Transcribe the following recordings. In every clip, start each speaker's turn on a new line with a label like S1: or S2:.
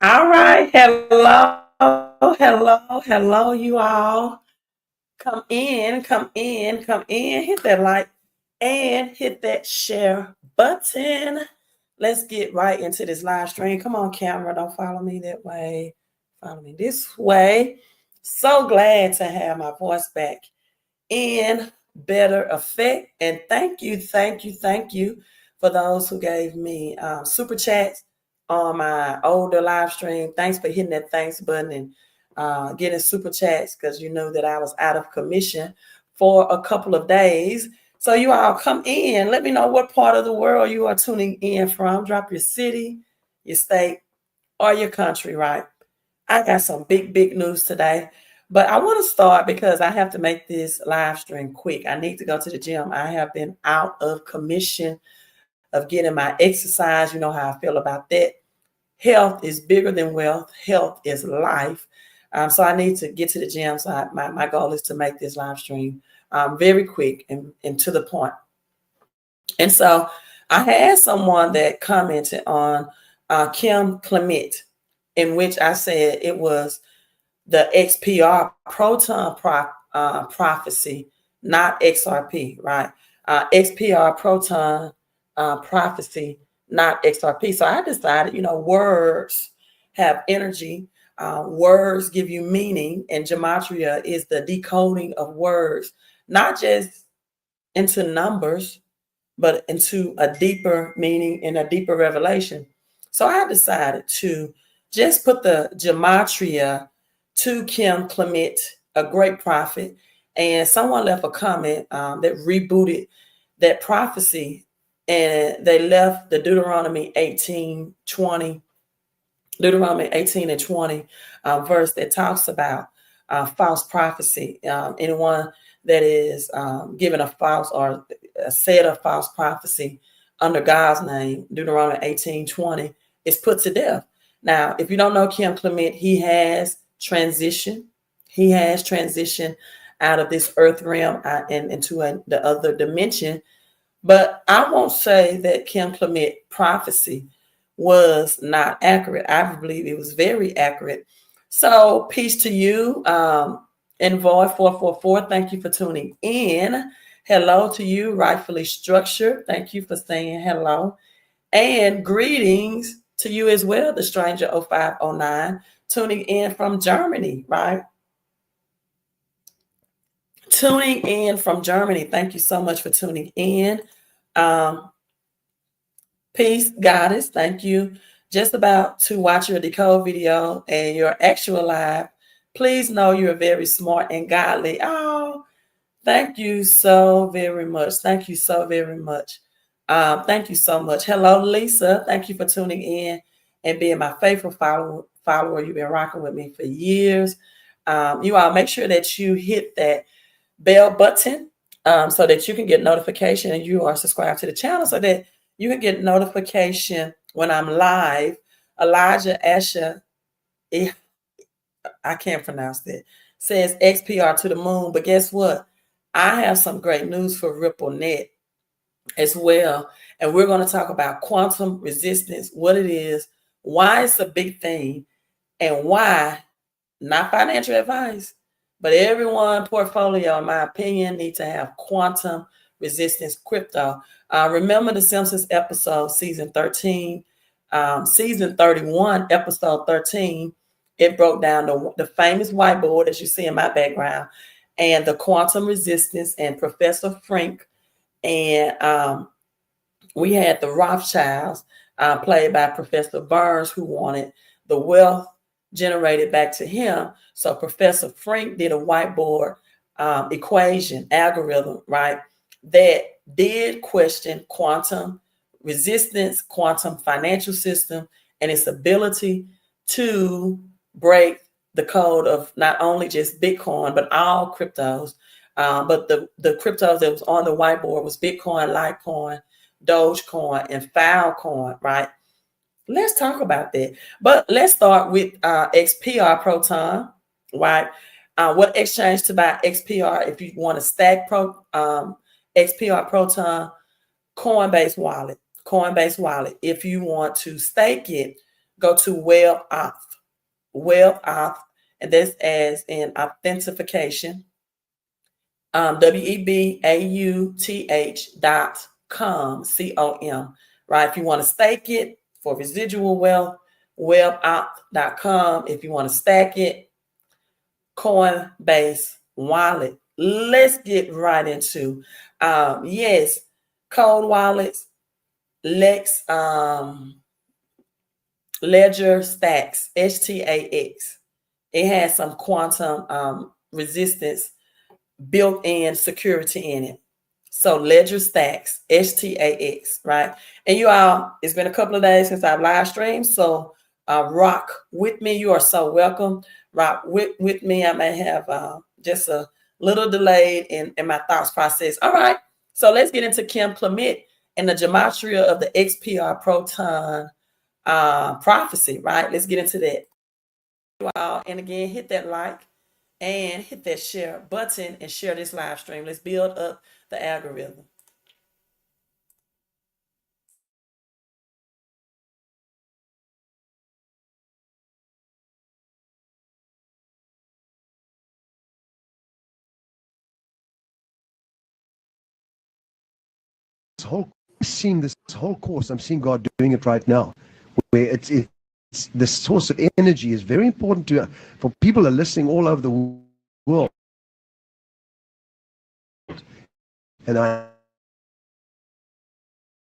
S1: All right. Hello, you all. Come in. Hit that like and hit that share button. Let's get right into this live stream. Come on, camera. Don't follow me that way. Follow me this way. So glad to have my voice back in better effect. And thank you for those who gave me super chats on my older live stream. Thanks for hitting that thanks button and getting super chats because you know that I was out of commission for a couple of days. So you all come in. Let me know what part of the world you are tuning in from. Drop your city, your state, or your country, right? I got some big news today. But I want to start because I have to make this live stream quick. I need to go to the gym. I have been out of commission of getting my exercise. You know how I feel about that. Health is bigger than wealth. Health is life. So I need to get to the gym. So my goal is to make this live stream very quick and to the point. And so I had someone that commented on Kim Clement, in which I said it was the XPR Proton prophecy, not XRP, right? XPR Proton prophecy, not XRP. So I decided, words have energy. Words give you meaning, and Gematria is the decoding of words, not just into numbers, but into a deeper meaning and a deeper revelation. So I decided to just put the Gematria to Kim Clement, a great prophet. And someone left a comment that rebooted that prophecy, and they left the Deuteronomy 18 and 20 verse that talks about false prophecy. Anyone that is given a false or said a false prophecy under God's name, Deuteronomy 18:20, is put to death. Now, if you don't know Kim Clement, he has transitioned. He has transitioned out of this earth realm and into the other dimension. But I won't say that Kim Clement prophecy was not accurate. I believe it was very accurate. So peace to you. Envoy 444, thank you for tuning in. Hello to you, rightfully structured. Thank you for saying hello. And greetings to you as well, the stranger 0509, tuning in from Germany, right? Tuning in from Germany. Thank you so much for tuning in. Peace, goddess. Thank you. Just about to watch your decode video and your actual live. Please know you're very smart and godly. Oh, thank you so very much. Thank you so very much. Thank you so much. Hello, Lisa. Thank you for tuning in and being my faithful follower. You've been rocking with me for years. You all make sure that you hit that bell button so that you can get notification and you are subscribed to the channel so that you can get notification when I'm live. Elijah Asher, I can't pronounce that, says XPR to the moon. But guess what? I have some great news for RippleNet as well. And we're going to talk about quantum resistance, what it is, why it's a big thing, and why, not financial advice, but everyone portfolio, in my opinion, need to have quantum resistance crypto. Remember the Simpsons episode, season 13, season 31, episode 13. It broke down the famous whiteboard, as you see in my background, and the quantum resistance and Professor Frank. And we had the Rothschilds, played by Professor Burns, who wanted the wealth generated back to him. So Professor Frank did a whiteboard equation algorithm, right, that did question quantum resistance, quantum financial system, and its ability to break the code of not only just Bitcoin, but all cryptos. But the cryptos that was on the whiteboard was Bitcoin, Litecoin, Dogecoin, and Filecoin, right? Let's talk about that. But let's start with XPR Proton, right? What exchange to buy XPR if you want to stack XPR Proton? Coinbase wallet. If you want to stake it, go to WebAuth, and that's as in authentication. WEBAUTH.com, COM, right? If you want to stake it for residual wealth, WebAuth.com. If you want to stack it, Coinbase Wallet. Let's get right into, yes, cold wallets, Lex, Ledger Stacks, STAX. It has some quantum resistance built-in security in it. So Ledger Stacks, STAX, right? And you all, it's been a couple of days since I've live streamed, so rock with me. You are so welcome. Rock with me. I may have just a little delayed in my thoughts process. All right, so let's get into CLEMENT and the Gematria of the XPR Proton prophecy, right? Let's get into that. Wow. And again, hit that like and hit that share button and share this live stream. Let's build up the algorithm.
S2: This whole course, I'm seeing God doing it right now, where it's the source of energy is very important for people who are listening all over the world. And I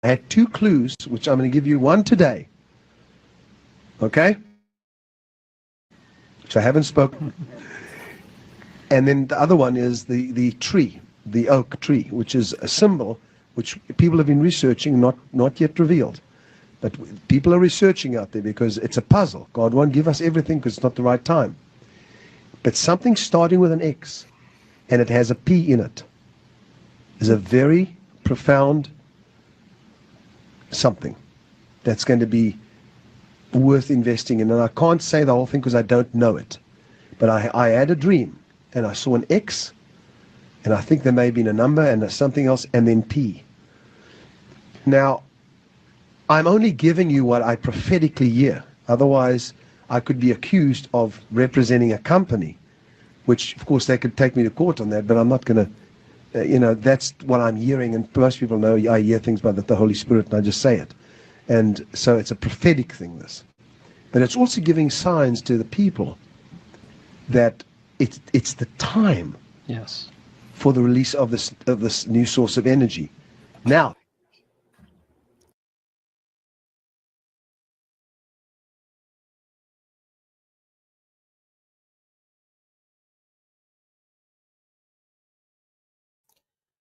S2: had two clues, which I'm going to give you one today. Okay? Which I haven't spoken. And then the other one is the tree, the oak tree, which is a symbol which people have been researching, not yet revealed. But people are researching out there because it's a puzzle. God won't give us everything because it's not the right time. But something starting with an X and it has a P in it is a very profound something that's going to be worth investing in. And I can't say the whole thing because I don't know it. But I had a dream and I saw an X and I think there may have been a number and something else and then P. Now, I'm only giving you what I prophetically hear. Otherwise, I could be accused of representing a company, which, of course, they could take me to court on that, but I'm not going to, that's what I'm hearing. And most people know I hear things by the Holy Spirit, and I just say it. And so it's a prophetic thing, this. But it's also giving signs to the people that it's the time for the release of this new source of energy. Now,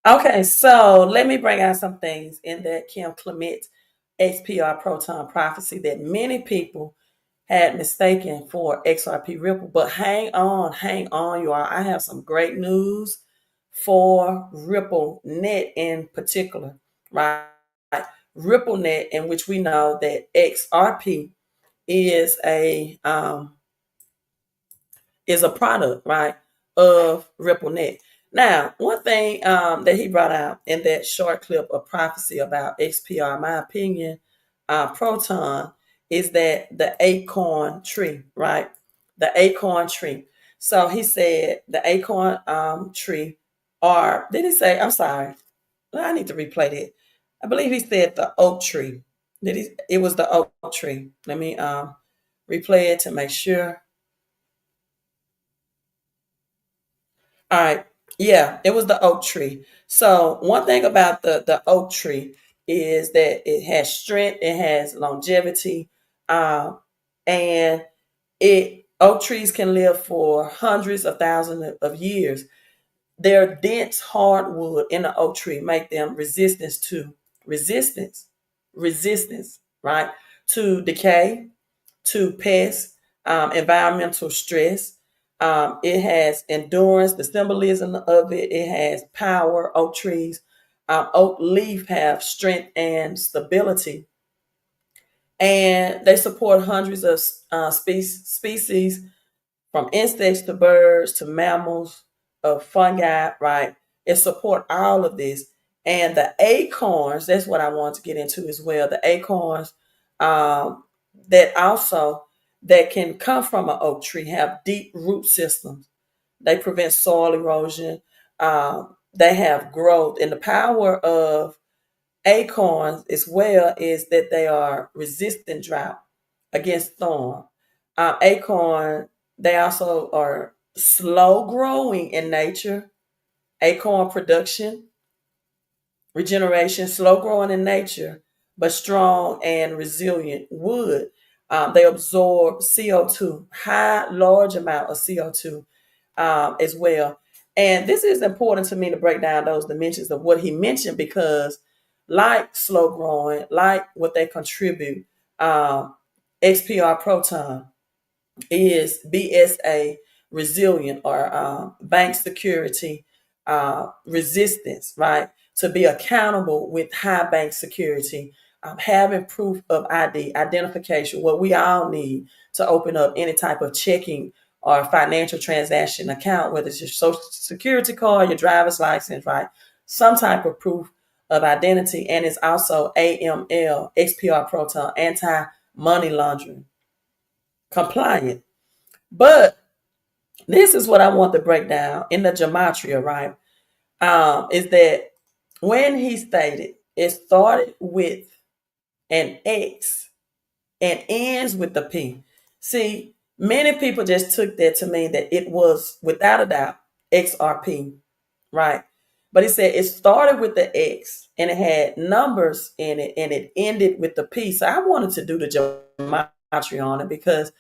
S1: Okay, so let me bring out some things in that CLEMENT XPR Proton prophecy that many people had mistaken for XRP Ripple. But hang on, you all. I have some great news for RippleNet in particular, right? RippleNet, in which we know that XRP is a product, right, of RippleNet. Now, one thing that he brought out in that short clip of prophecy about XPR, in my opinion, Proton, is that the acorn tree, right? The acorn tree. So he said the acorn tree, or did he say, I'm sorry, I need to replay that. I believe he said the oak tree. It was the oak tree. Let me replay it to make sure. All right. Yeah, it was the oak tree. So one thing about the oak tree is that it has strength, it has longevity, and oak trees can live for hundreds of thousands of years. Their dense hardwood in the oak tree make them resistance, right, to decay, to pests, environmental stress. It has endurance, the symbolism of it. It has power. Oak trees, oak leaf have strength and stability. And they support hundreds of species, from insects to birds to mammals, of fungi, right? It support all of this. And the acorns, that's what I want to get into as well. The acorns, that can come from an oak tree have deep root systems. They prevent soil erosion. They have growth, and the power of acorns as well is that they are resistant drought against storm. Acorn, they also are slow growing in nature. Acorn production, regeneration, slow growing in nature, but strong and resilient wood. They absorb CO2, large amount of CO2 as well. And this is important to me to break down those dimensions of what he mentioned because, like slow growing, like what they contribute, XPR Proton is BSA resilient or bank security resistance, right? To be accountable with high bank security, having proof of ID, identification, what we all need to open up any type of checking or financial transaction account, whether it's your social security card, your driver's license, right? Some type of proof of identity. And it's also AML, XPR Proton, anti-money laundering compliant. But this is what I want to break down in the Gematria, right? Is that when he stated it started with an X and ends with the P. See, many people just took that to mean that it was without a doubt XRP, right? But he said it started with the X and it had numbers in it and it ended with the P. So I wanted to do the Gematria on it because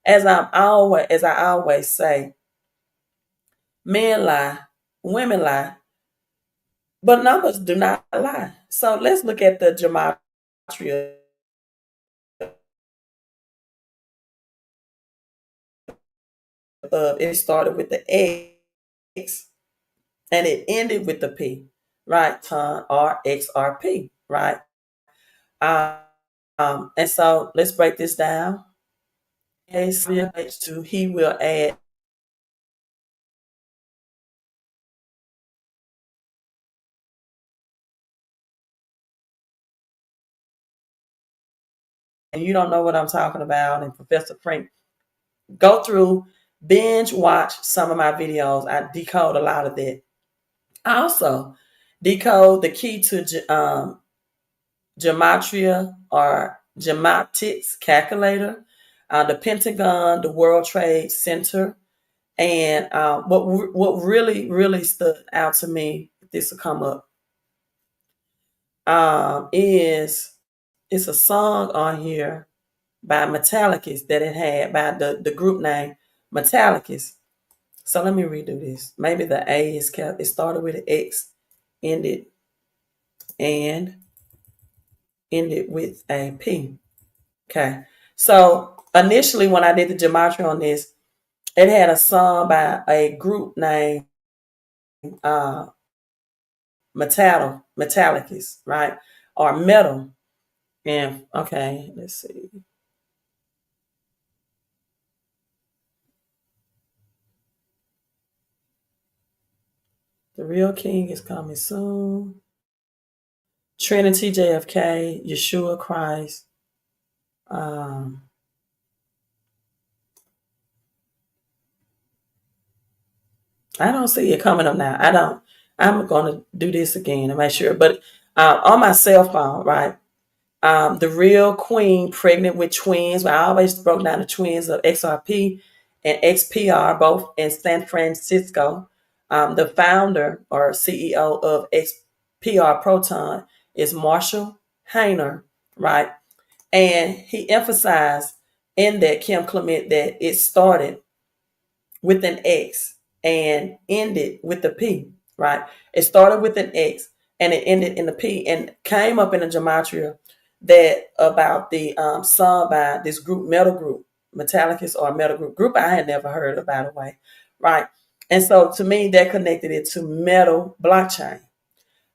S1: as I always say, men lie, women lie, but numbers do not lie. So let's look at the gematria of it started with the X and it ended with the P, right? Ton RXRP, right? And so let's break this down. He will add and you don't know what I'm talking about, and Professor Frank, go through, binge watch some of my videos. I decode a lot of that. I also decode the key to gematria or gematics calculator, the Pentagon, the World Trade Center, and what really stood out to me, this will come up, is it's a song on here by Metallicus that it had by the group name Metallicus. So let me redo this. Maybe the A is kept. It started with an X, ended with a P. Okay. So initially, when I did the gematria on this, it had a song by a group named uh, Metallicus, right? Or Metal. And okay, let's see. The real king is coming soon. Trinity, JFK, Yeshua Christ. I don't see it coming up now. I don't. I'm going to do this again to make sure. But on my cell phone, right? The real queen pregnant with twins. I always broke down the twins of XRP and XPR, both in San Francisco. The founder or CEO of XPR Proton is Marshall Hayner, right? And he emphasized in that Kim Clement that it started with an X and ended with the P, right? It started with an X and it ended in the P and came up in the gematria that about the song by this group, Metal Group, Metallicus or Metal Group I had never heard of, by the way, right? And so to me, that connected it to metal blockchain.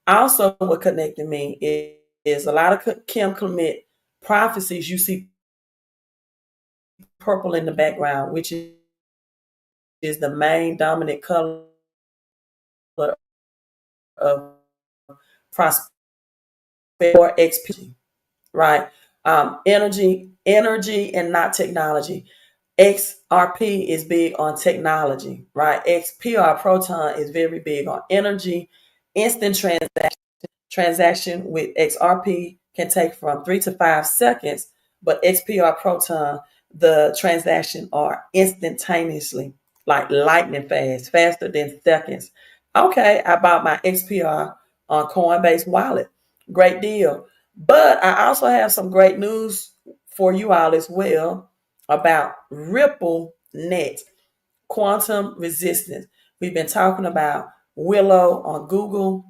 S1: Also, what connected me is a lot of Kim Clement prophecies. You see purple in the background, which is the main dominant color of prosperity or XP, right? Energy and not technology. XRP is big on technology, right? XPR Proton is very big on energy. Instant transaction with XRP can take from 3 to 5 seconds, but XPR Proton, the transaction are instantaneously, like lightning fast, faster than seconds. Okay, I bought my XPR on Coinbase wallet. Great deal. But I also have some great news for you all as well about RippleNet, quantum resistance. We've been talking about Willow on Google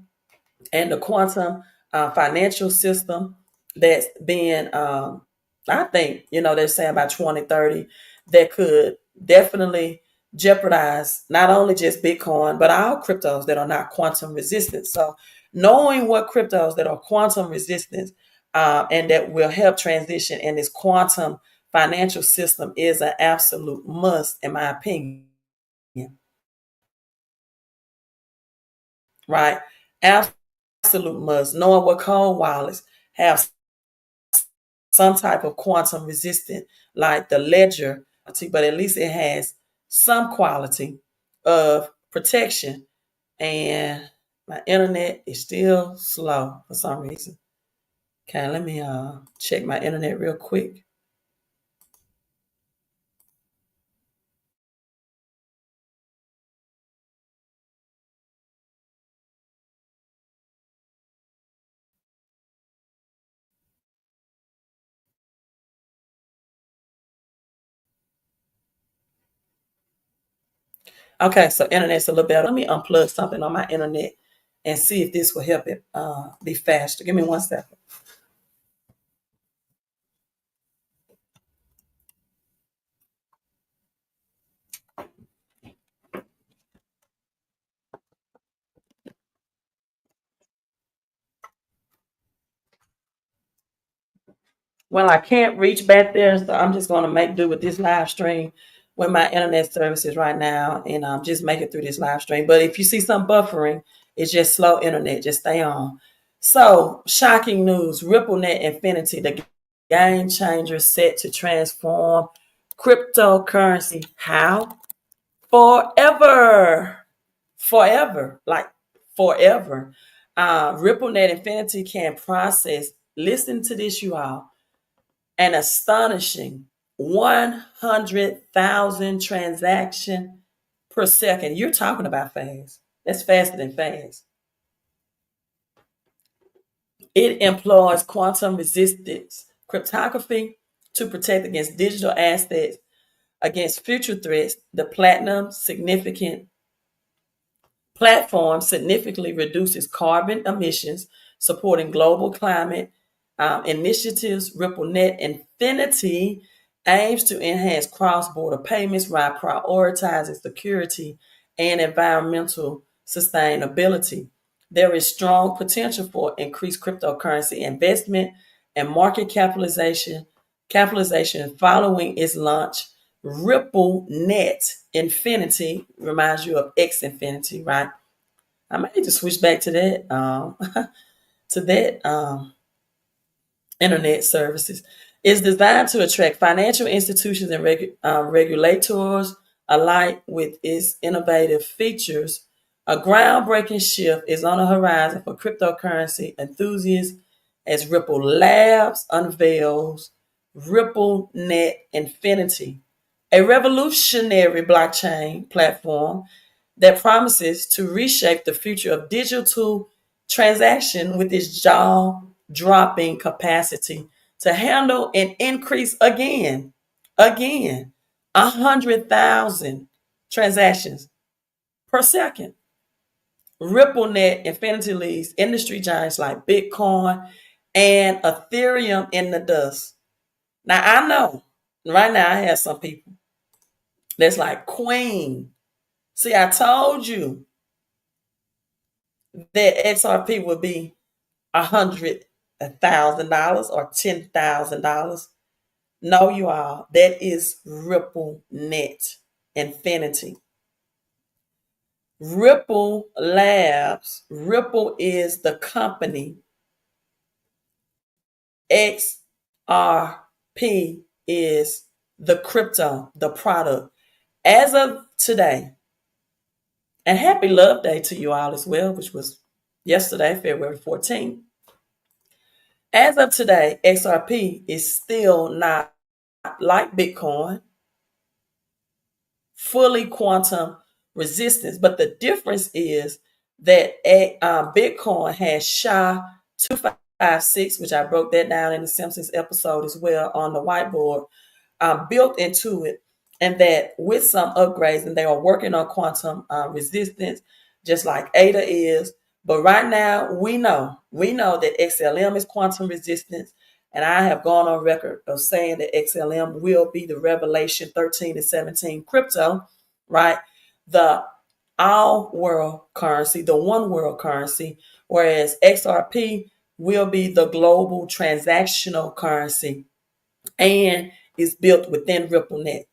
S1: and the quantum financial system that's being, I think, they're saying by 2030 that could definitely jeopardize not only just Bitcoin, but all cryptos that are not quantum resistant. So knowing what cryptos that are quantum resistant and that will help transition in this quantum financial system is an absolute must, in my opinion. Right? Absolute must. Knowing what cold wallets have some type of quantum resistant, like the ledger, but at least it has some quality of protection. And my internet is still slow for some reason. Okay, let me check my internet real quick. Okay, so internet's a little better. Let me unplug something on my internet and see if this will help it be faster. Give me 1 second. Well, I can't reach back there, so I'm just going to make do with this live stream with my internet services right now, and just make it through this live stream. But if you see some buffering, it's just slow internet. Just stay on. So, shocking news: RippleNet Infinity, the game changer, set to transform cryptocurrency. How? Forever, like forever. RippleNet Infinity can process. Listen to this, you all, an astonishing 100,000 transaction per second. You're talking about fast. That's faster than fast. It employs quantum resistance cryptography to protect against digital assets, against future threats. The platinum significant platform significantly reduces carbon emissions, supporting global climate initiatives. RippleNet Infinity aims to enhance cross-border payments while prioritizing security and environmental sustainability. There is strong potential for increased cryptocurrency investment and market capitalization following its launch. RippleNet Infinity reminds you of X Infinity, right? I might need to switch back to that to that internet services. Is designed to attract financial institutions and regulators alike with its innovative features. A groundbreaking shift is on the horizon for cryptocurrency enthusiasts as Ripple Labs unveils RippleNet Infinity, a revolutionary blockchain platform that promises to reshape the future of digital transaction with its jaw-dropping capacity to handle and increase again, 100,000 transactions per second. RippleNet Infinity leads industry giants like Bitcoin and Ethereum in the dust. Now I know right now I have some people that's like, Queen. See, I told you that XRP would be $100,000 or $10,000. No, you all, that is RippleNet Infinity. Ripple Labs, Ripple is the company. XRP XRP is the crypto, the product. As of today, and happy Love Day to you all as well, which was yesterday, February 14th. As of today, XRP is still not like Bitcoin, fully quantum resistance. But the difference is that Bitcoin has SHA-256, which I broke that down in the Simpsons episode as well on the whiteboard, built into it. And that with some upgrades, and they are working on quantum resistance, just like ADA is. But right now, we know that XLM is quantum resistance. And I have gone on record of saying that XLM will be the Revelation 13 and 17 crypto, right? The all world currency, the one world currency, whereas XRP will be the global transactional currency and is built within RippleNet,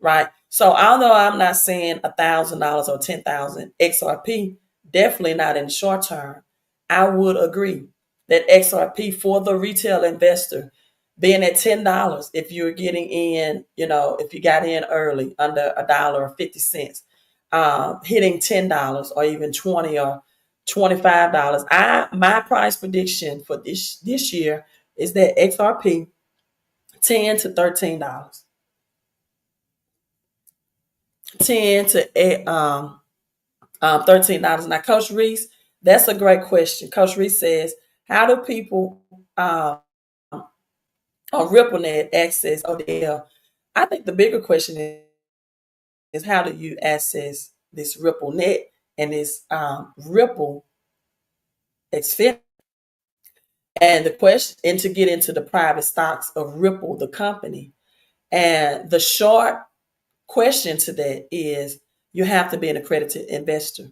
S1: right? So although I'm not saying $1,000 or 10,000 XRP, definitely not in the short term, I would agree that XRP for the retail investor being at $10, if you're getting in, if you got in early under $1.50, hitting $10 or even $20 or $25. My price prediction for this year is that XRP $10 to $13. $10 to $13. Now, Coach Reese, that's a great question. Coach Reese says, how do people on RippleNet access ODL? I think the bigger question is how do you access this RippleNet and this Ripple Xfinity? And the question, and to get into the private stocks of Ripple, the company. And the short question to that is you have to be an accredited investor.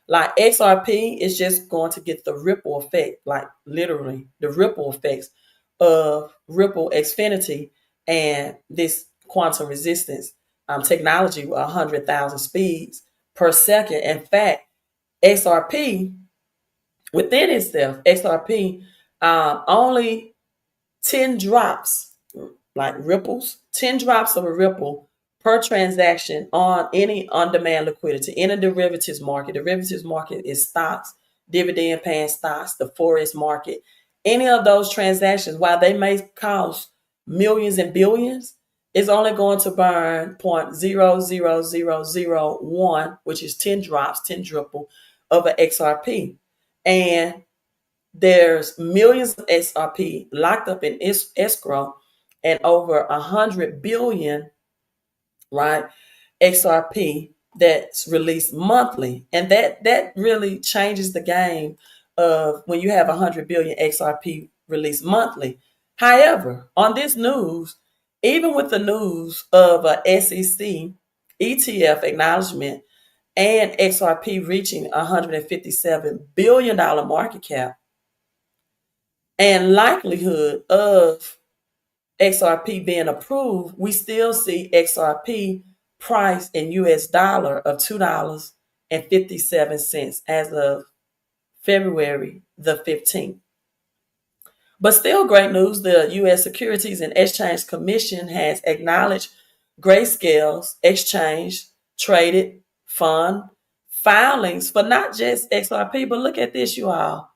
S1: Like XRP is just going to get the ripple effect, like literally the ripple effects of Ripple Xfinity and this quantum resistance technology with 100,000 speeds per second. In fact, XRP within itself, XRP only 10 drops, like ripples, 10 drops of a ripple per transaction on any on-demand liquidity in a derivatives market. Derivatives market is stocks, dividend paying stocks, the forex market. Any of those transactions, while they may cost millions and billions, is only going to burn 0.00001, which is 10 drops, 10 dripple of an XRP. And there's millions of XRP locked up in escrow and over 100 billion, right, XRP that's released monthly. And that really changes the game of when you have 100 billion XRP released monthly. However, on this news, even with the news of a SEC ETF acknowledgement and XRP reaching $157 billion market cap, and likelihood of XRP being approved, we still see XRP price in US dollar of $2.57 as of February the 15th. But still great news, the U.S. Securities and Exchange Commission has acknowledged Grayscale's exchange traded fund filings for not just XRP, but look at this, you all.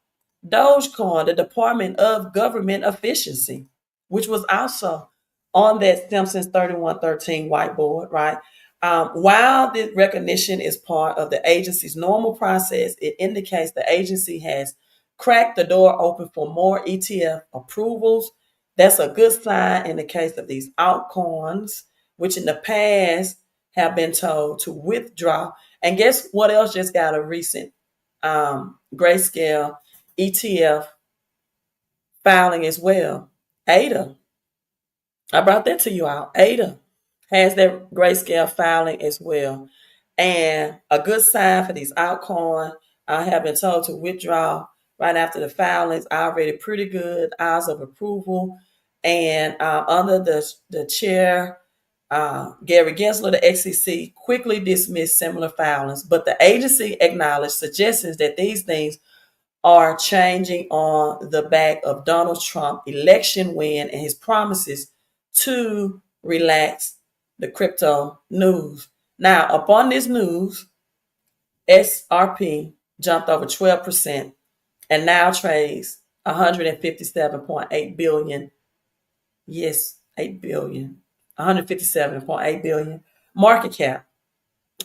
S1: Dogecoin, the Department of Government Efficiency, which was also on that Simpsons 3113 whiteboard, right? While the recognition is part of the agency's normal process, it indicates the agency has cracked the door open for more ETF approvals. That's a good sign in the case of these altcoins, which in the past have been told to withdraw. And guess what else just got a recent Grayscale ETF filing as well? ADA. I brought that to you all. ADA has that Grayscale filing as well. And a good sign for these altcoins, I have been told to withdraw right after the filings. Already pretty good odds of approval. And under the chair, Gary Gensler, the SEC, quickly dismissed similar filings. But the agency acknowledged suggestions that these things are changing on the back of Donald Trump election win and his promises to relax the crypto news. Now, upon this news, XRP jumped over 12% and now trades 157.8 billion. Yes, 8 billion. 157.8 billion market cap.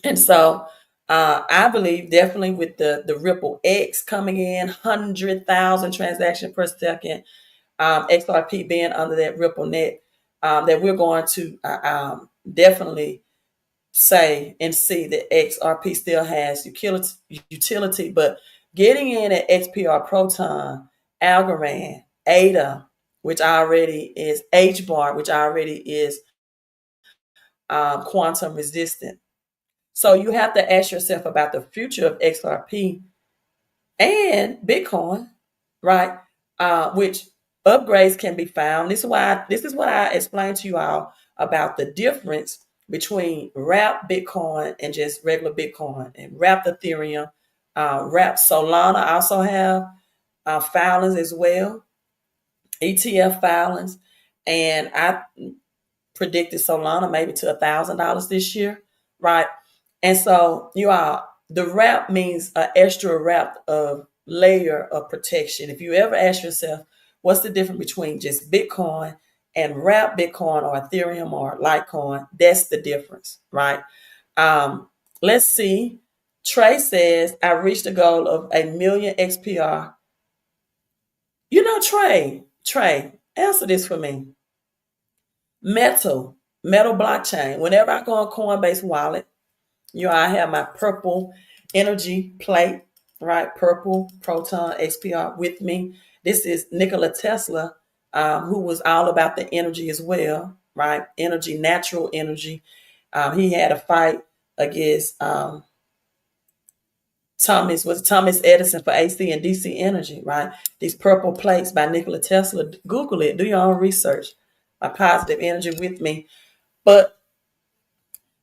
S1: And so I believe definitely with the Ripple X coming in, 100,000 transactions per second, XRP being under that RippleNet, that we're going to definitely say and see that XRP still has utility, but getting in at XPR Proton, Algorand, ADA, which already is HBAR, which already is quantum resistant. So you have to ask yourself about the future of XRP and Bitcoin, right? Which upgrades can be found. This is what I explained to you all about the difference between wrapped Bitcoin and just regular Bitcoin, and wrapped Ethereum, wrapped Solana also have filings as well, ETF filings, and I predicted Solana maybe to $1,000 this year, right? And so the wrap means an extra wrap of layer of protection. If you ever ask yourself, what's the difference between just Bitcoin and wrap Bitcoin or Ethereum or Litecoin? That's the difference, right? Let's see. Trey says, I reached a goal of 1 million XPR. Trey, answer this for me. Metal blockchain. Whenever I go on Coinbase wallet, I have my purple energy plate, right? Purple Proton XPR with me. This is Nikola Tesla, who was all about the energy as well, right? Energy, natural energy. He had a fight against Thomas Edison for AC and DC energy, right? These purple plates by Nikola Tesla. Google it. Do your own research. My positive energy with me. But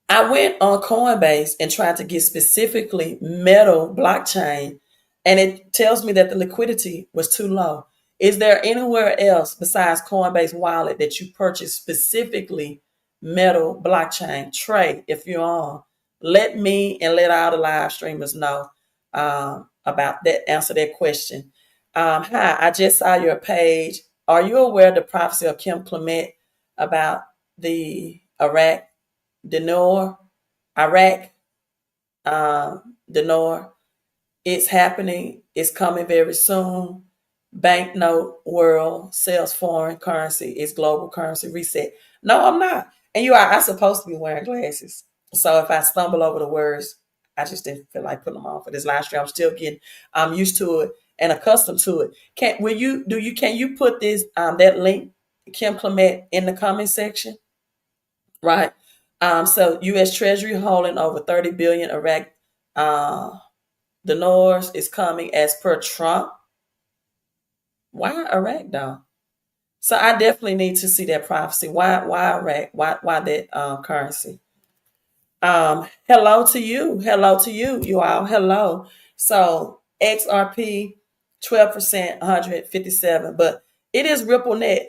S1: I went on Coinbase and tried to get specifically metal blockchain, and it tells me that the liquidity was too low. Is there anywhere else besides Coinbase wallet that you purchase specifically metal blockchain? Trey, if you're on, let me and let all the live streamers know about that. Answer that question. Hi, I just saw your page. Are you aware of the prophecy of Kim Clement about the Iraq, dinar? It's happening. It's coming very soon. Banknote world sells foreign currency. It's global currency reset. No, I'm not. And I'm supposed to be wearing glasses. So if I stumble over the words, I just didn't feel like putting them on for this live stream. I'm still getting used to it and accustomed to it. Can you put this that link, Kim Clement, in the comment section? Right. So U.S. Treasury holding over 30 billion Iraq dinars is coming as per Trump. Why Iraq though? So I definitely need to see that prophecy. Why Iraq? Why that currency? Hello to you. Hello to you, you all. Hello. So XRP 12%, 157, but it is RippleNet.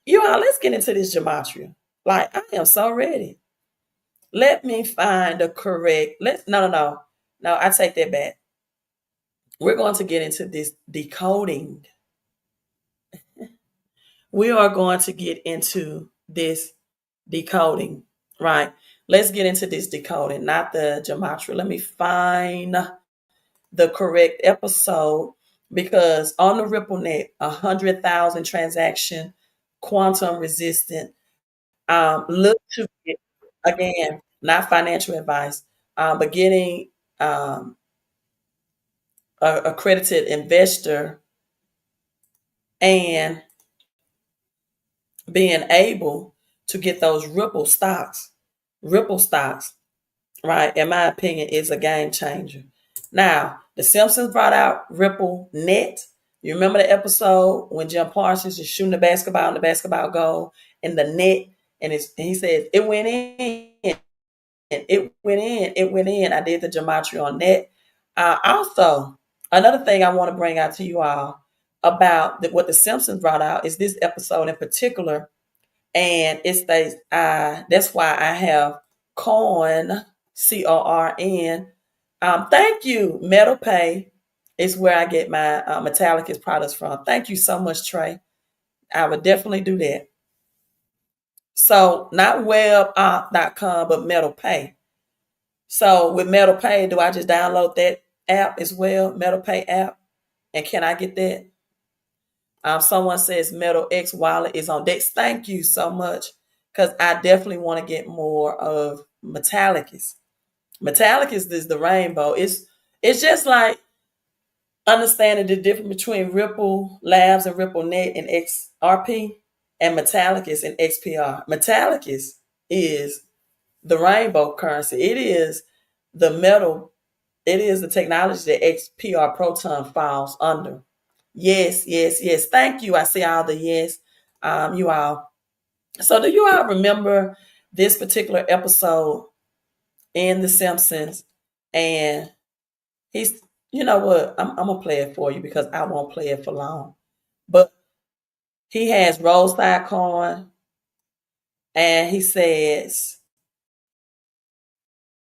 S1: You all, let's get into this gematria. Like, I am so ready. Let me find the correct. No. I take that back. We're going to get into this decoding. We are going to get into this decoding, right? Let's get into this decoding, not the gematria. Let me find the correct episode, because on the RippleNet, 100,000 transaction, quantum resistant. Look to it again, not financial advice, but getting accredited investor and being able to get those Ripple stocks, right? In my opinion, is a game changer. Now, the Simpsons brought out RippleNet. You remember the episode when Jim Parsons is shooting the basketball and the basketball goal in the net, and he says it went in. It went in. I did the gematria on that. Also, Another thing I want to bring out to you all about what the Simpsons brought out is this episode in particular. And it states, that's why I have corn, CORN. Thank you, Metal Pay is where I get my Metallicus products from. Thank you so much, Trey. I would definitely do that. So not web.com, but Metal Pay. So with Metal Pay, do I just download that app as well, Metal Pay app? And can I get that? Someone says Metal X wallet is on Dex. Thank you so much, because I definitely want to get more of Metallicus. Metallicus is the rainbow. It's just like understanding the difference between Ripple Labs and RippleNet and XRP and Metallicus and XPR. Metallicus is the rainbow currency. It is the metal. It is the technology that XPR Proton falls under. Yes, yes, yes. Thank you. I see all the yes. You all. So do you all remember this particular episode in The Simpsons? And he's, you know what? I'm gonna play it for you because I won't play it for long. But he has Roadside coin, and he says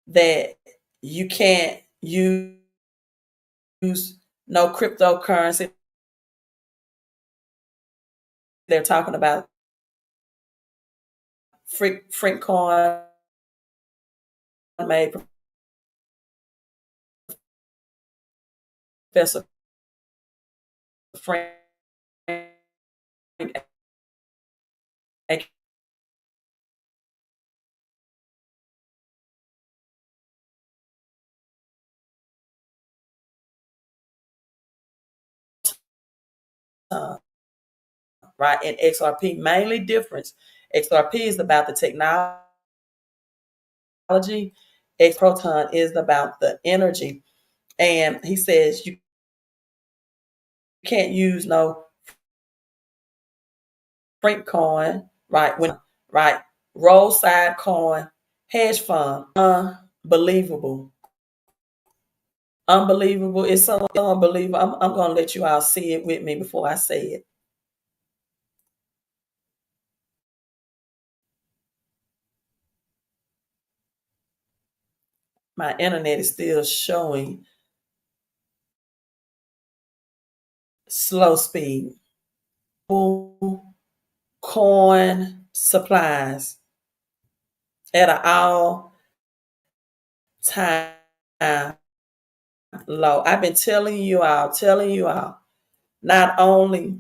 S1: that you can't use no cryptocurrency. They're talking about Frank coin made Professor Frank, right? And XRP, mainly difference. XRP is about the technology. X Proton is about the energy. And he says you can't use no Frank coin, right? Right, roadside coin, hedge fund, unbelievable. Unbelievable. It's so unbelievable. I'm gonna let you all see it with me before I say it. My internet is still showing slow speed. Coin supplies at an all time low. I've been telling you all, not only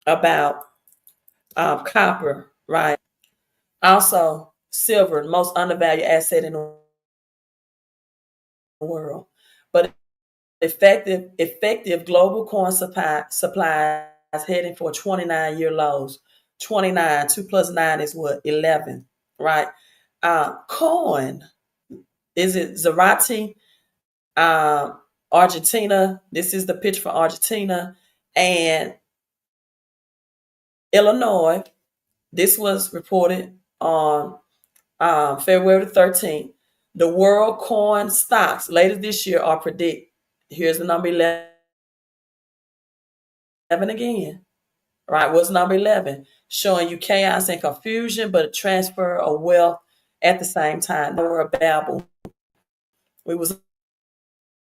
S1: about copper, right? Also, silver, the most undervalued asset in the world. But effective global coin supplies heading for 29-year lows. 29, 2 plus 9 is what? 11, right? Coin, is it Zarate? Argentina. This is the picture for Argentina and Illinois. This was reported on February the 13th. The world coin stocks later this year are predict. Here's the number 11 again. Right? What's number 11? Showing you chaos and confusion, but a transfer of wealth at the same time. The word Babel. We was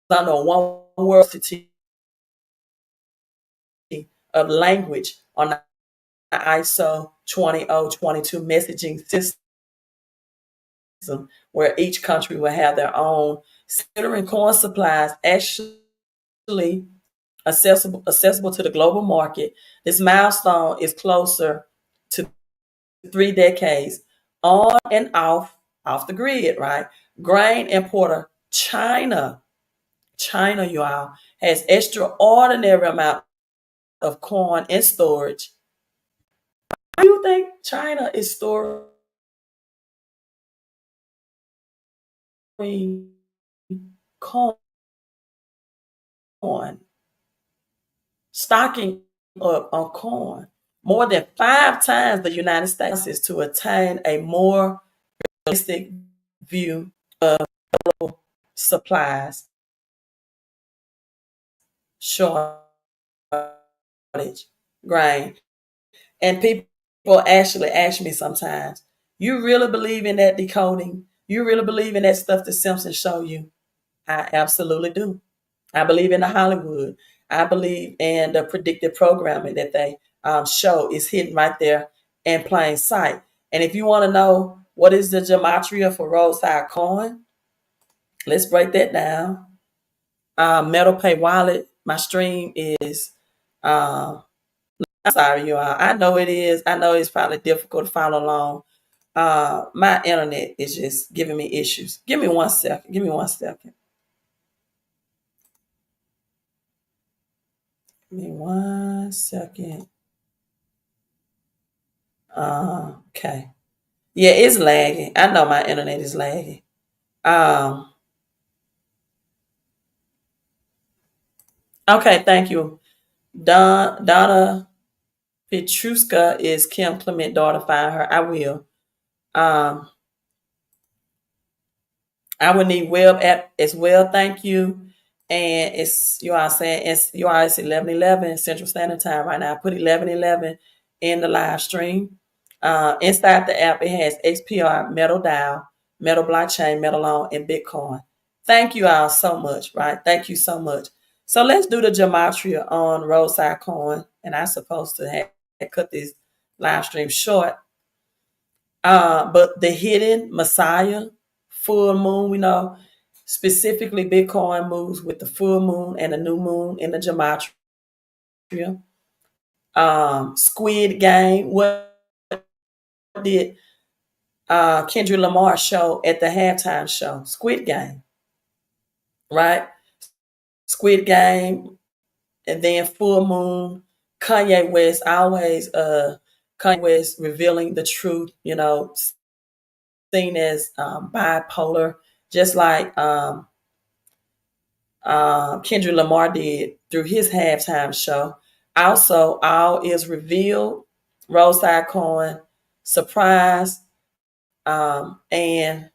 S1: under one world city of language on the ISO 20022 messaging system, where each country will have their own. Considering coin supplies actually accessible to the global market, this milestone is closer to 3 decades on and off the grid, right? Grain importer China, you all, has extraordinary amount of corn in storage. Do you think China is storing corn, stocking up on corn more than 5 times the United States is to attain a more realistic view of supplies? shortage grain. And people actually ask me sometimes, you really believe in that decoding? You really believe in that stuff the Simpsons show you? I absolutely do. I believe in the Hollywood. I believe in the predictive programming that they show is hidden right there in plain sight. And if you want to know what is the gematria for Roadside coin, let's break that down. Metal Pay Wallet, my stream is, I'm sorry, you all. I know it is. I know it's probably difficult to follow along. My internet is just giving me issues. Give me 1 second. Give me 1 second. Give me 1 second. Okay. Yeah, it's lagging. I know my internet is lagging. Okay, thank you. Donna Petruska is Kim Clement daughter. Find her. I will. Um, I would need web app as well. Thank you. And it's you are saying it's 11:11 Central Standard Time right now. I put 11:11 in the live stream. Inside the app, it has XPR, Metal DAO, Metal Blockchain, Metal Loan, and Bitcoin. Thank you all so much. Right? Thank you so much. So let's do the gematria on Roadside Coin. And I'm supposed to have cut this live stream short. But the hidden Messiah, full moon, we know specifically Bitcoin moves with the full moon and the new moon in the gematria. Squid Game, what did Kendrick Lamar show at the halftime show? Squid Game, right? Squid Game, and then full moon. Kanye West always, Kanye West revealing the truth, seen as bipolar, just like Kendrick Lamar did through his halftime show. Also, All Is Revealed, Roadside Coin, Surprise, and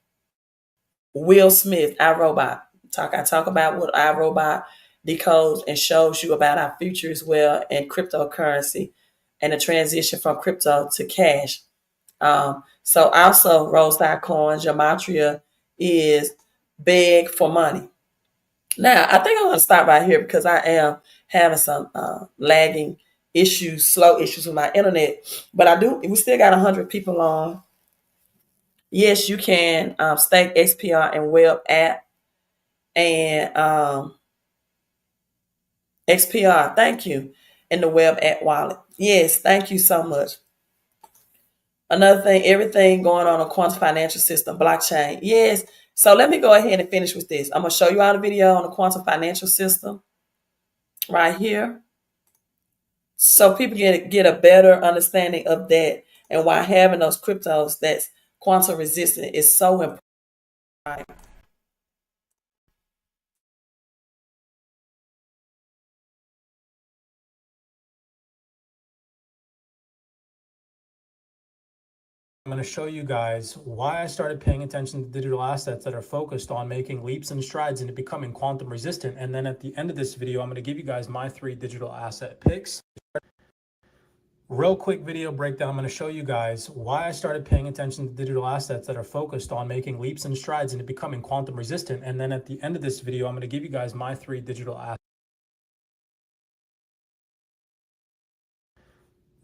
S1: Will Smith, iRobot. I talk about what iRobot decodes and shows you about our future as well, and cryptocurrency and the transition from crypto to cash. So also Roadside Coin, Gematria is beg for money. Now, I think I'm going to stop right here because I am having some lagging issues, slow issues with my internet. But we still got 100 people on. Yes, you can stake XPR and web app and XPR. Thank you. In the web app wallet. Yes, thank you so much. Another thing, everything going on a quantum financial system, blockchain. Yes. So let me go ahead and finish with this. I'm going to show you all the video on the quantum financial system right here. So people get a better understanding of that and why having those cryptos that's quantum resistant is so important.
S3: I'm going to show you guys why I started paying attention to digital assets that are focused on making leaps and strides into becoming quantum resistant. And then at the end of this video, I'm going to give you guys my 3 digital asset picks. Real quick video breakdown. I'm going to show you guys why I started paying attention to digital assets that are focused on making leaps and strides into becoming quantum resistant. And then at the end of this video, I'm going to give you guys my 3 digital assets.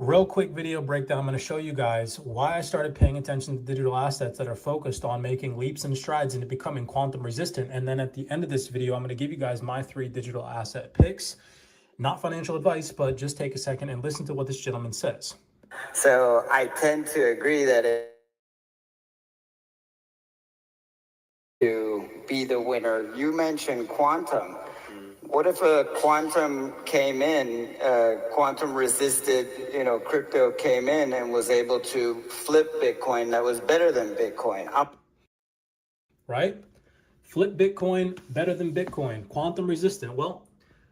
S3: Real quick video breakdown. I'm going to show you guys why I started paying attention to digital assets that are focused on making leaps and strides into becoming quantum resistant. And then at the end of this video, I'm going to give you guys my 3 digital asset picks. Not financial advice, but just take a second and listen to what this gentleman says.
S4: So I tend to agree that to be the winner. You mentioned quantum. What if a quantum came in, quantum resisted, crypto came in and was able to flip Bitcoin that was better than Bitcoin?
S3: Right? Flip Bitcoin better than Bitcoin, quantum resistant. Well,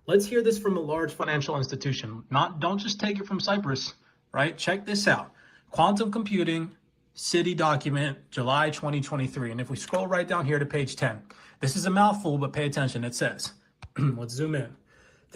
S3: let's hear this from a large financial institution. Don't just take it from Cyprus, right? Check this out. Quantum computing, city document, July 2023. And if we scroll right down here to page 10, this is a mouthful, but pay attention. It says, let's zoom in.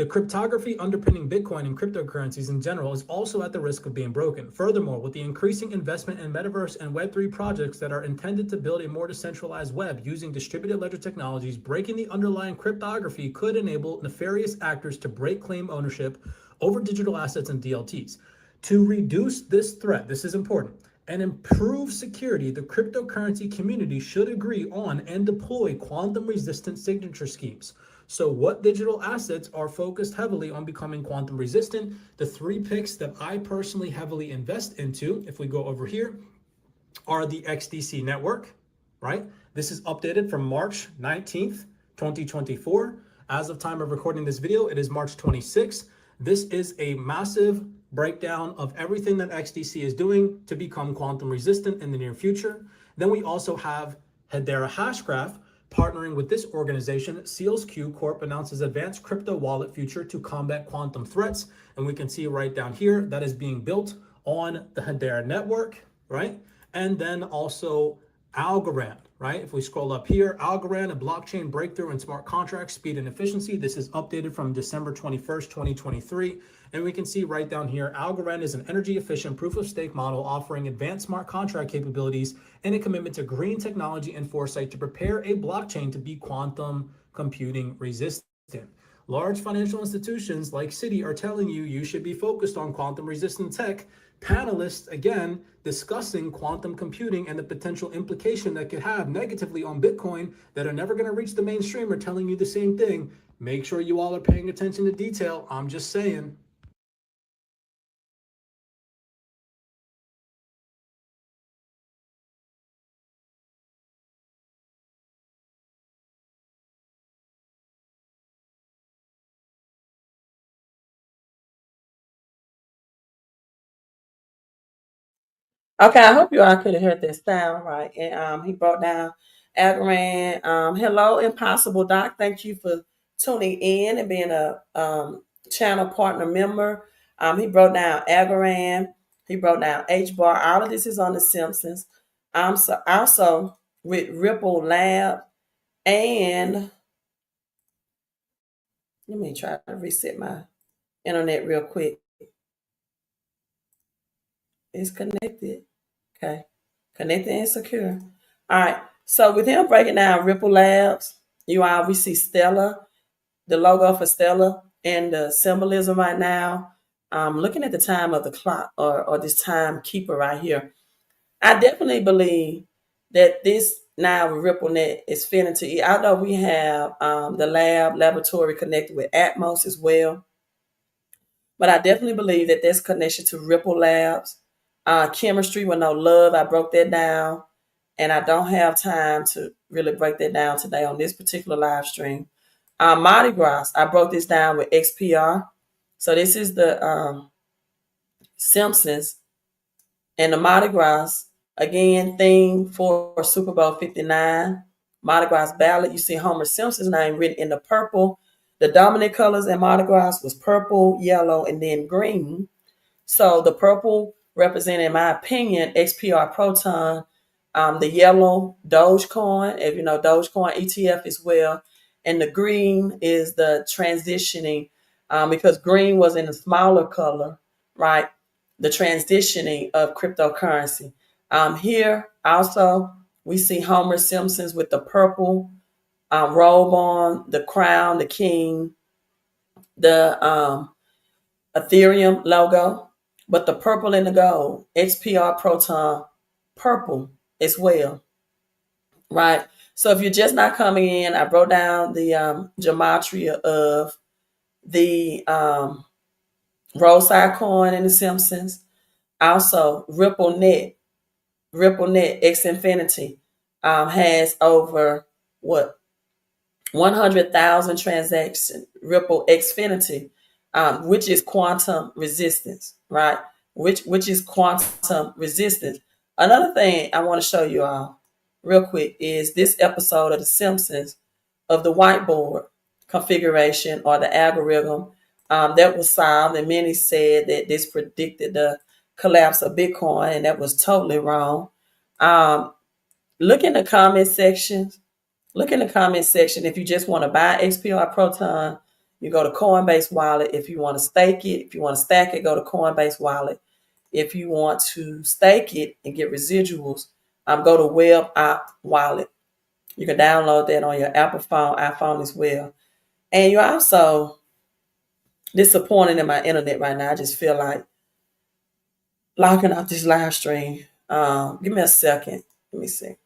S3: The cryptography underpinning Bitcoin and cryptocurrencies in general is also at the risk of being broken. Furthermore, with the increasing investment in metaverse and Web3 projects that are intended to build a more decentralized web using distributed ledger technologies, breaking the underlying cryptography could enable nefarious actors to break claim ownership over digital assets and DLTs. To reduce this threat, this is important, and improve security, the cryptocurrency community should agree on and deploy quantum-resistant signature schemes. So what digital assets are focused heavily on becoming quantum resistant? The 3 picks that I personally heavily invest into, if we go over here, are the XDC network, right? This is updated from March 19th, 2024. As of time of recording this video, it is March 26th. This is a massive breakdown of everything that XDC is doing to become quantum resistant in the near future. Then we also have Hedera Hashgraph, partnering with this organization. SealsQ Corp announces advanced crypto wallet future to combat quantum threats. And we can see right down here that is being built on the Hedera network, right? And then also Algorand, right? If we scroll up here, Algorand, a blockchain breakthrough in smart contracts, speed and efficiency. This is updated from December 21st, 2023. And we can see right down here, Algorand is an energy efficient proof of stake model offering advanced smart contract capabilities and a commitment to green technology and foresight to prepare a blockchain to be quantum computing resistant. Large financial institutions like Citi are telling you you should be focused on quantum resistant tech. Panelists, again, discussing quantum computing and the potential implication that could have negatively on Bitcoin that are never going to reach the mainstream are telling you the same thing. Make sure you all are paying attention to detail. I'm just saying.
S1: Okay, I hope you all could have heard that sound right. And he brought down Algorand. Hello, Impossible Doc. Thank you for tuning in and being a channel partner member. He broke down Algorand. He broke down H-bar. All of this is on the Simpsons. Also with Ripple Lab. And let me try to reset my internet real quick. It's connected. Okay. Connected and secure. All right. So with him breaking down Ripple Labs, we see Stellar, the logo for Stellar, and the symbolism right now. Looking at the time of the clock or this timekeeper right here, I definitely believe that this now with RippleNet is fitting to. Although we have the laboratory connected with Atmos as well, but I definitely believe that there's connection to Ripple Labs. Chemistry with no love, I broke that down, and I don't have time to really break that down today on this particular live stream. Mardi Gras, I broke this down with XPR. So this is the Simpsons and the Mardi Gras, again, theme for Super Bowl 59. Mardi Gras ballad, you see Homer Simpson's name written in the purple. The dominant colors in Mardi Gras was purple, yellow, and then green. So the purple representing, in my opinion, XPR Proton, the yellow Dogecoin, if you know Dogecoin ETF as well, and the green is the transitioning, because green was in a smaller color, right? The transitioning of cryptocurrency. Here also we see Homer Simpson's with the purple robe on, the crown, the king, the Ethereum logo. But the purple and the gold, XPR Proton, purple as well, right? So if you're just not coming in, I broke down the gematria of the Roadside coin in the Simpsons. Also, RippleNet X Infinity has over 100,000 transactions. Ripple Xfinity, which is quantum resistance, right? Which is quantum resistance. Another thing I want to show you all real quick is this episode of The Simpsons of the whiteboard configuration or the algorithm that was solved, and many said that this predicted the collapse of Bitcoin, and that was totally wrong. Look in the comment section. Look in the comment section if you just want to buy XPR Proton You go to Coinbase wallet if you want to stake it. If you want to stack it, go to Coinbase wallet. If you want to stake it and get residuals, go to Web Opt wallet. You can download that on your Apple phone, iPhone as well. And you're also disappointed in my internet right now. I just feel like locking out this live stream. Give me a second. Let me see.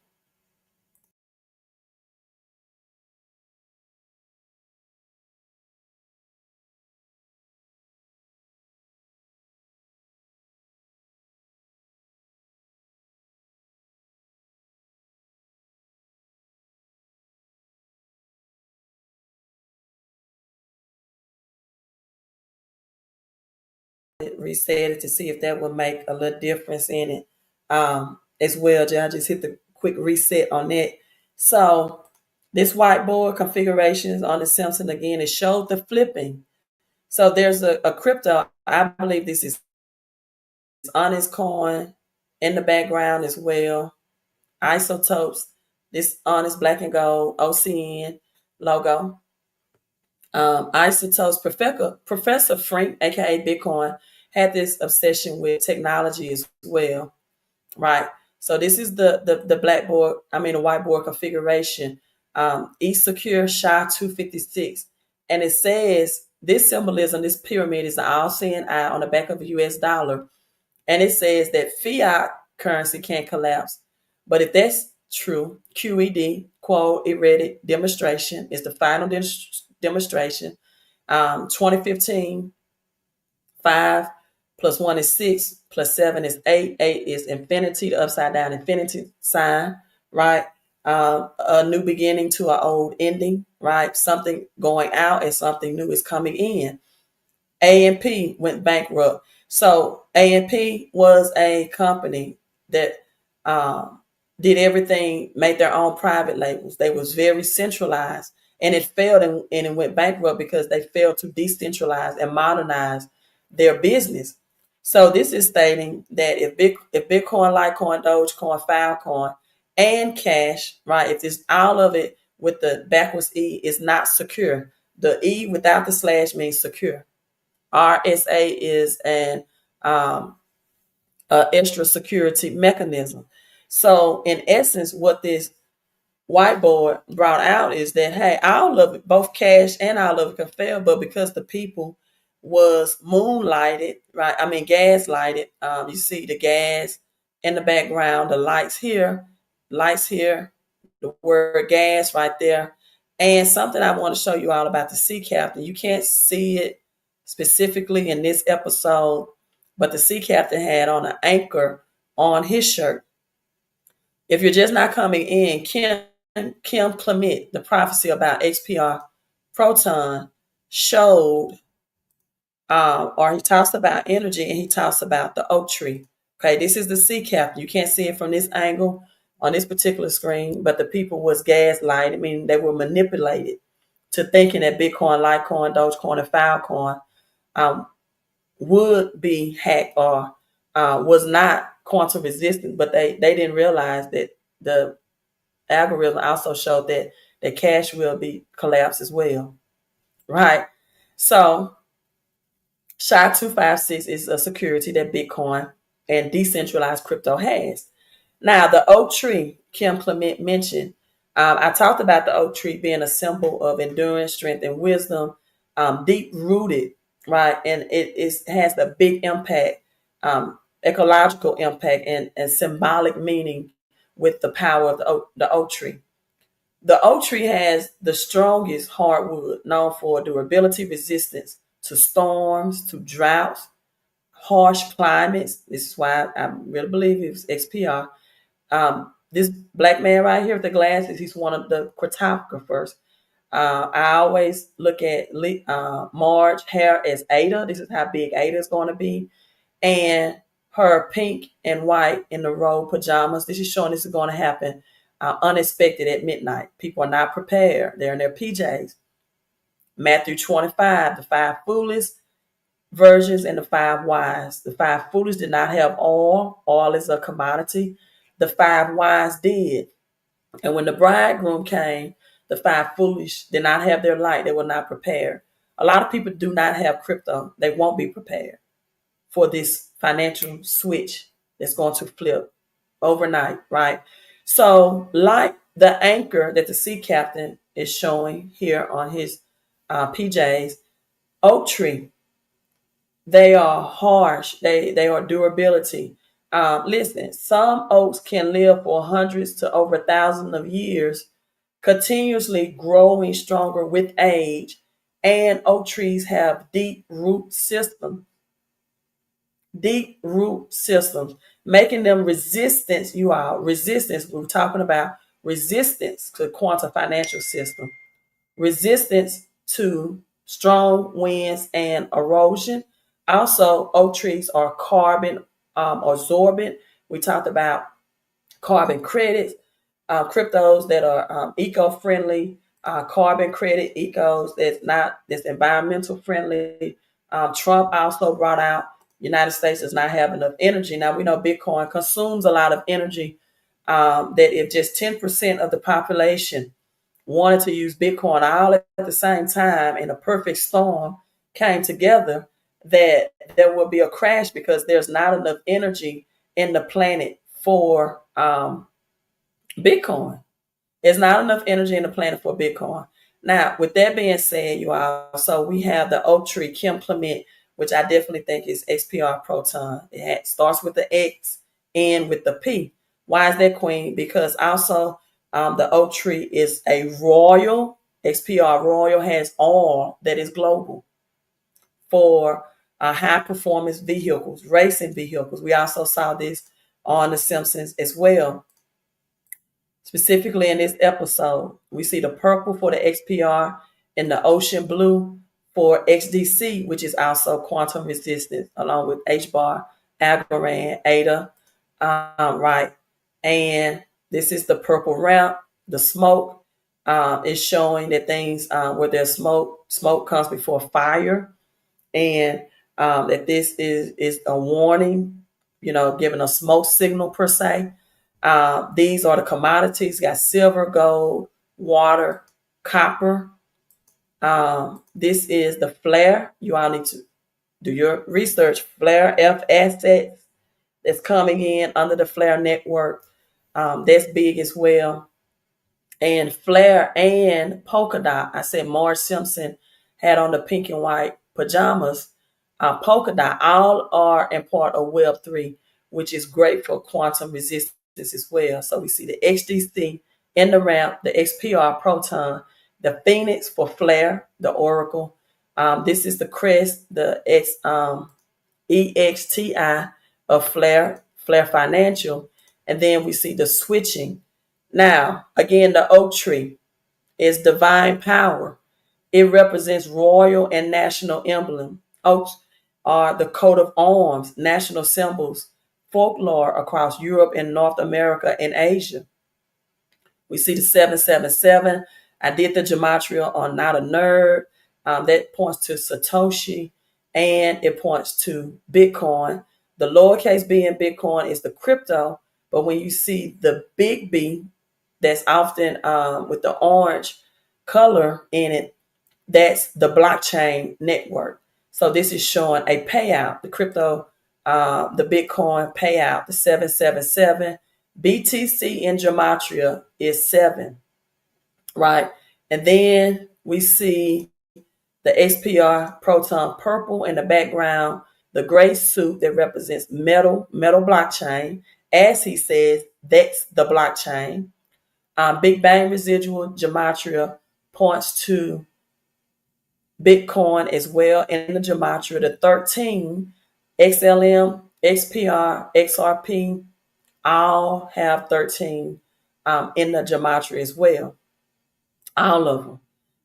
S1: Reset it to see if that would make a little difference in it as well. I just hit the quick reset on that. So this whiteboard configurations on the Simpsons again, it showed the flipping. So there's a crypto. I believe this is Honest Coin in the background as well. Isotopes, this Honest Black and Gold OCN logo. Isotopes, Professor Frank, aka Bitcoin, had this obsession with technology as well, right? So this is the whiteboard configuration. E-Secure SHA-256, and it says this symbolism, this pyramid is an all-seeing eye on the back of a U.S. dollar, and it says that fiat currency can't collapse. But if that's true, QED, quote, erratic demonstration, is the final demonstration. 2015, 5 plus 1 is 6, plus 7 is 8. 8 is infinity, the upside down infinity sign, right? A new beginning to an old ending, right? Something going out and something new is coming in. A&P went bankrupt. So A&P was a company that did everything, made their own private labels. They was very centralized, and it failed and it went bankrupt because they failed to decentralize and modernize their business. So this is stating that if Bitcoin, Litecoin, Dogecoin, Filecoin, and Cash, right, if it's all of it with the backwards E is not secure. The E without the slash means secure. RSA is an extra security mechanism. So in essence, what this whiteboard brought out is that, hey, all of it, both cash and all of it can fail, but because the people was moonlighted, right? I mean, gaslighted. You see the gas in the background, the lights here, the word gas right there. And something I want to show you all about the sea captain. You can't see it specifically in this episode, but the sea captain had on an anchor on his shirt. If you're just not coming in, Kim Clement, the prophecy about XPR Proton, showed, or he talks about energy and he talks about the oak tree. Okay, this is the sea captain. You can't see it from this angle on this particular screen, but the people was gaslighted. I mean, they were manipulated to thinking that Bitcoin, Litecoin, Dogecoin, and Filecoin would be hacked or was not quantum resistant, but they didn't realize that the algorithm also showed that cash will be collapsed as well, right? So SHA-256 is a security that Bitcoin and decentralized crypto has. Now, the oak tree, Kim Clement mentioned, I talked about the oak tree being a symbol of endurance, strength, and wisdom, deep rooted, right? And it has a big impact, ecological impact, and symbolic meaning with the power of the oak tree. The oak tree has the strongest hardwood, known for durability, resistance to storms, to droughts, harsh climates. This is why I really believe it was XPR. This black man right here with the glasses, he's one of the cartographers. I always look at Marge hair as Ada. This is how big Ada is going to be. And her pink and white in the robe pajamas. This is showing this is going to happen unexpected at midnight. People are not prepared. They're in their PJs. Matthew 25, the 5 foolish virgins and the 5 wise. The 5 foolish did not have oil. Oil is a commodity. The 5 wise did. And when the bridegroom came, the 5 foolish did not have their light. They were not prepared. A lot of people do not have crypto. They won't be prepared for this financial switch that's going to flip overnight, right? So, like the anchor that the sea captain is showing here on his PJs, oak tree, they are harsh. They are durability. Listen, some oaks can live for hundreds to over thousands of years, continuously growing stronger with age. And oak trees have deep root systems, making them resistance. Resistance. We're talking about resistance to quantum financial system, resistance to strong winds and erosion. Also, oak trees are carbon absorbent. We talked about carbon credits, cryptos that are eco-friendly, carbon credit ecos that's environmental friendly. Trump also brought out United States does not have enough energy. Now we know Bitcoin consumes a lot of energy. That if just 10% of the population wanted to use Bitcoin all at the same time and a perfect storm came together, that there will be a crash because there's not enough energy in the planet for Bitcoin. There's not enough energy in the planet for Bitcoin. Now, with that being said, you all, so we have the oak tree CLEMENT, which I definitely think is XPR Proton. It starts with the X, and with the P. Why is that, Queen? Because also the oak tree is a royal. XPR Royal has all that is global for high performance vehicles, racing vehicles. We also saw this on the Simpsons as well. Specifically in this episode, we see the purple for the XPR and the ocean blue for XDC, which is also quantum resistant, along with HBAR, Algorand, ADA, right? And this is the purple ramp. The smoke is showing that things where there's smoke comes before fire, and that this is a warning, giving a smoke signal per se. These are the commodities. Got silver, gold, water, copper. This is the flare. You all need to do your research. Flare F assets that's coming in under the flare network. That's big as well. And flare and polka dot. I said Marge Simpson had on the pink and white pajamas. Polka dot, all are in part of Web3, which is great for quantum resistance as well. So we see the XDC in the ramp, the XPR Proton, the Phoenix for Flare, the Oracle. This is the crest, the EXTI of Flare Financial. And then we see the switching. Now, again, the oak tree is divine power. It represents royal and national emblem. Oaks are the coat of arms, national symbols, folklore across Europe and North America and Asia. We see the 777. I did the Gematria on Not a Nerd. That points to Satoshi, and it points to Bitcoin. The lowercase b in Bitcoin is the crypto, but when you see the big B, that's often with the orange color in it, that's the blockchain network. So this is showing a payout, the crypto, the Bitcoin payout, the 777. BTC in Gematria is 7, right? And then we see the XPR Proton purple in the background, the gray suit that represents metal blockchain. As he says, that's the blockchain. Big Bang residual Gematria points to Bitcoin as well in the Gematria. The 13, XLM, XPR, XRP, all have 13 in the Gematria as well. All of them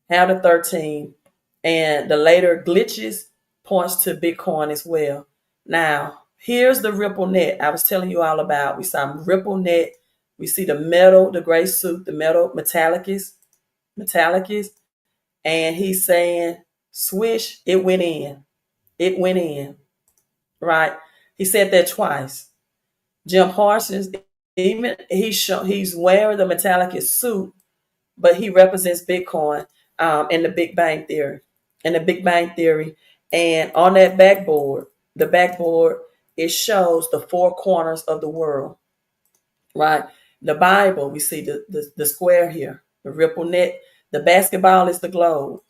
S1: have the 13. And the later glitches points to Bitcoin as well. Now, here's the RippleNet I was telling you all about. We saw RippleNet. We see the metal, the gray suit, the metal metallicus. And he's saying, swish, it went in. It went in. Right? He said that twice. Jim Parsons, even he's wearing the metallicus suit, but he represents Bitcoin in the Big Bang Theory. and the Big Bang Theory. And on that backboard, it shows the four corners of the world, right? The Bible, we see the square here, the RippleNet. The basketball is the globe.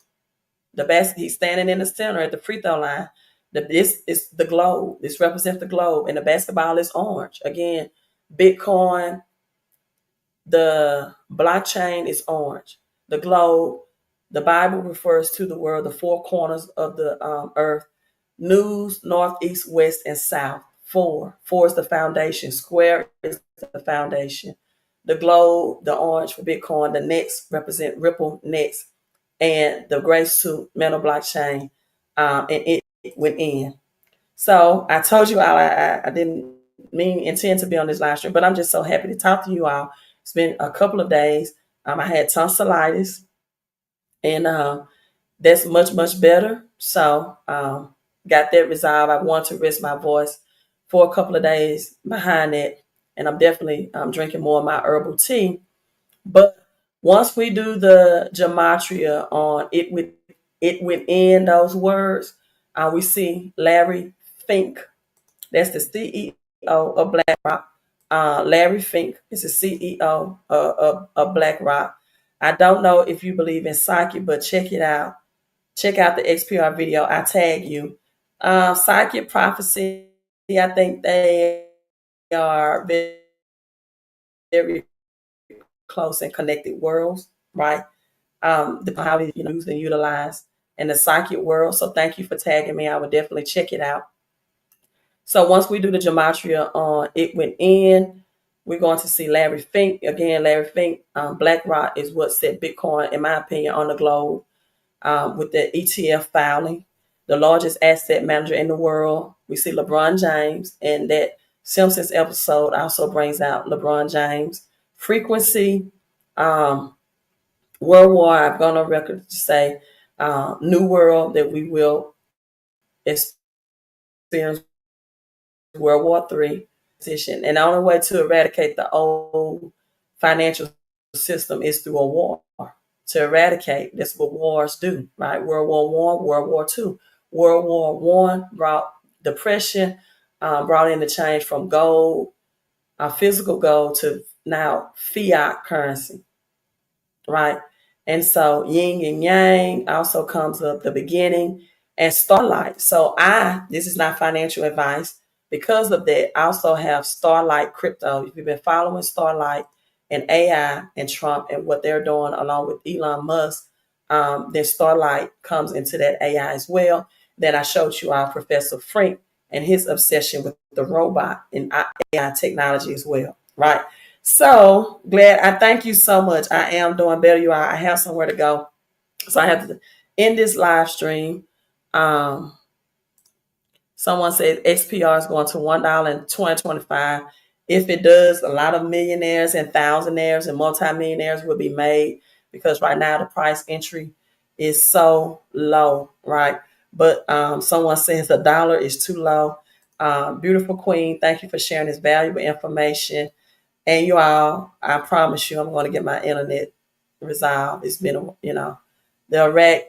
S1: He's standing in the center at the free throw line. This is the globe. This represents the globe, and the basketball is orange. Again, Bitcoin, the blockchain is orange. The globe, the Bible refers to the world, the four corners of the earth. News, north, east, west, and south. Four is the foundation. Square is the foundation. The globe, the orange for Bitcoin. The nets represent Ripple nets, and the gray suit metal blockchain, and it went in. So I told you all I didn't intend to be on this live stream, but I'm just so happy to talk to you all. It's been a couple of days. I had tonsillitis, and that's much better. So got that resolved. I want to rest my voice for a couple of days behind it, and I'm definitely drinking more of my herbal tea. But once we do the gematria on it within those words, we see Larry Fink. That's the CEO of BlackRock. Larry Fink is the CEO of BlackRock. I don't know if you believe in psychic, but check it out. Check out the XPR video. I tag you. Psychic prophecy, I think they are very, very close and connected worlds, right? The how it's used and utilized in the psychic world. So thank you for tagging me. I would definitely check it out. So once we do the gematria on it went in, we're going to see Larry Fink. Again, Larry Fink, BlackRock is what set Bitcoin, in my opinion, on the globe with the ETF filing. The largest asset manager in the world. We see LeBron James, and that Simpsons episode also brings out LeBron James. Frequency, World War, I've gone on record to say, new world that we will experience World War III position. And the only way to eradicate the old financial system is through a war. To eradicate, that's what wars do, right? World War I, World War II. World War I brought depression, brought in the change from gold, physical gold, to now fiat currency, right? And so yin and yang also comes up, the beginning, and starlight. So this is not financial advice. Because of that, I also have Starlight Crypto. If you've been following Starlight and AI and Trump and what they're doing along with Elon Musk, then Starlight comes into that AI as well. Then I showed you our Professor Frank and his obsession with the robot and AI technology as well, right? So glad. I thank you so much. I am doing better, you all. I have somewhere to go. So I have to end this live stream. Someone said XPR is going to $1 in 2025. If it does, a lot of millionaires and thousandaires and multimillionaires will be made, because right now the price entry is so low, right? But someone says $1 is too low. Beautiful Queen, thank you for sharing this valuable information. And you all, I promise you, I'm going to get my internet resolved. It's been, the Iraq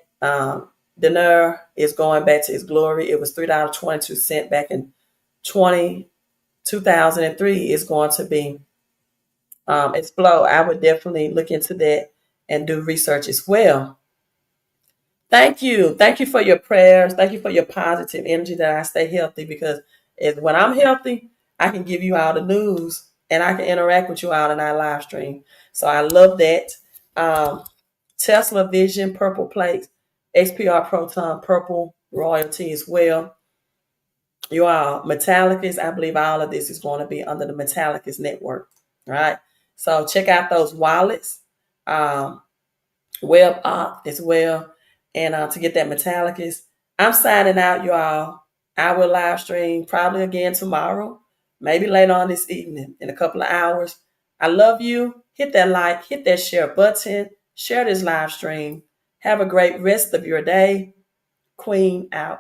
S1: dinar is going back to its glory. It was $3.22 back in 2003. It's going to be explode. I would definitely look into that and do research as well. Thank you. Thank you for your prayers. Thank you for your positive energy that I stay healthy, because when I'm healthy, I can give you all the news and I can interact with you all in our live stream. So I love that. Tesla Vision, purple plates, XPR Proton, purple royalty as well. You all, Metallicus, I believe all of this is going to be under the Metallicus network. All right. So check out those wallets, web op as well. And to get that Metallicus, I'm signing out, you all. I will live stream probably again tomorrow, maybe later on this evening in a couple of hours. I love you. Hit that like, hit that share button, share this live stream. Have a great rest of your day. Queen out.